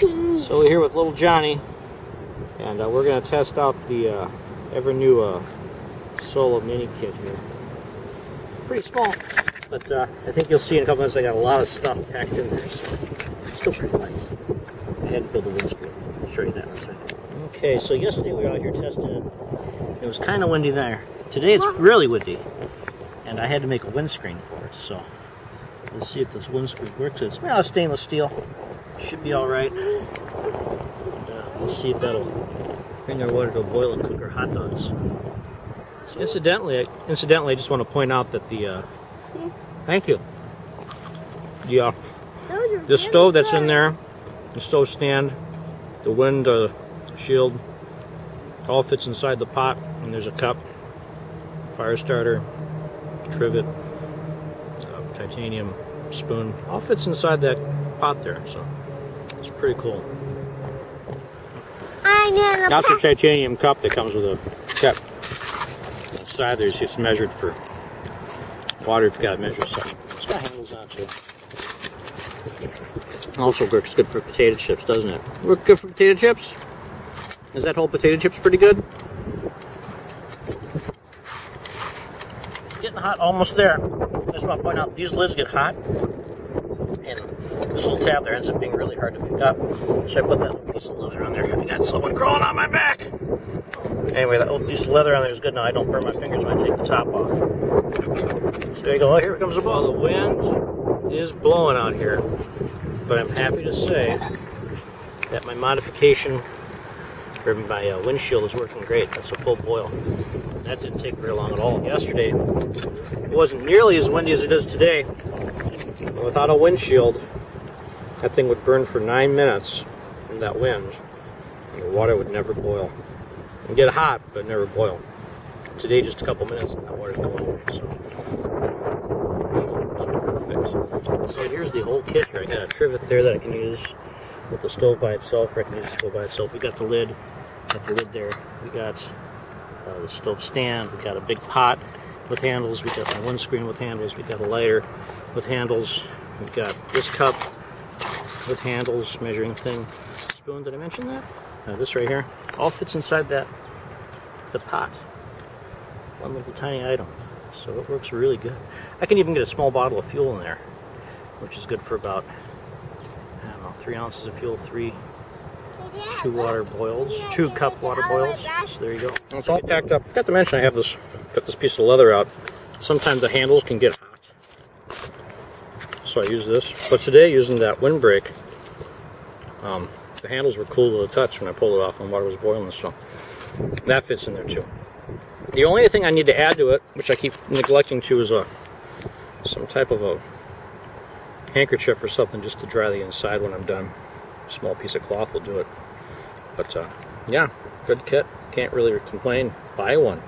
So we're here with little Johnny, and we're going to test out the Evernew Solo mini kit here. Pretty small, but I think you'll see in a couple minutes I got a lot of stuff packed in there, so it's still pretty light. I had to build a windscreen. I'll show you that in a second. Okay, so yesterday we were out here testing it. It was kind of windy there. Today it's really windy, and I had to make a windscreen for it, so let's see if this windscreen works. It's made out of stainless steel. Should be alright. Let's see if that'll bring our water to a boil and cook our hot dogs. So incidentally, I just want to point out that the thank you. The stove that's in there, the stove stand, the wind shield, all fits inside the pot, and there's a cup, fire starter, trivet, titanium spoon, all fits inside that pot there, so it's pretty cool. That's a titanium cup that comes with a cap. Inside there's just measured for water if you got to measure something. It's got handles on it too. Also works good for potato chips, doesn't it? Work good for potato chips? Is that whole potato chips pretty good? Getting hot, almost there. I just want to point out these lids get hot, and this little tab there ends up being really hard to pick up. So I put that little piece of leather on there. I got someone crawling on my back. Anyway, that little piece of leather on there is good now. I don't burn my fingers when I take the top off. So there you go. Oh, here comes the ball. The wind is blowing out here, but I'm happy to say that my modification for my windshield is working great. That's a full boil. That didn't take very long at all. Yesterday, it wasn't nearly as windy as it is today. But without a windshield, that thing would burn for 9 minutes in that wind, and the water would never boil. And get hot, but never boil. Today, just a couple minutes, and that water's going away. So, perfect. So here's the whole kit here. I got a trivet there that I can use with the stove by itself, or I can use the stove by itself. We got the lid. Got the lid there. We got the stove stand. We got a big pot with handles. We got my windscreen with handles. We got a lighter with handles. We've got this cup with handles, measuring thing. Spoon, did I mention that? This right here, all fits inside the pot. One little tiny item. So it works really good. I can even get a small bottle of fuel in there, which is good for about, I don't know, 3 ounces of fuel, 2 water boils, 2 cup water boils. So there you go. And it's all packed up. I forgot to mention I have this, got this piece of leather out. Sometimes the handles can get hot, so I use this. But today, using that windbreak, the handles were cool to the touch when I pulled it off when water was boiling, so that fits in there too. The only thing I need to add to it, which I keep neglecting to, is some type of a handkerchief or something just to dry the inside when I'm done. A small piece of cloth will do it. But yeah, good kit. Can't really complain. Buy one.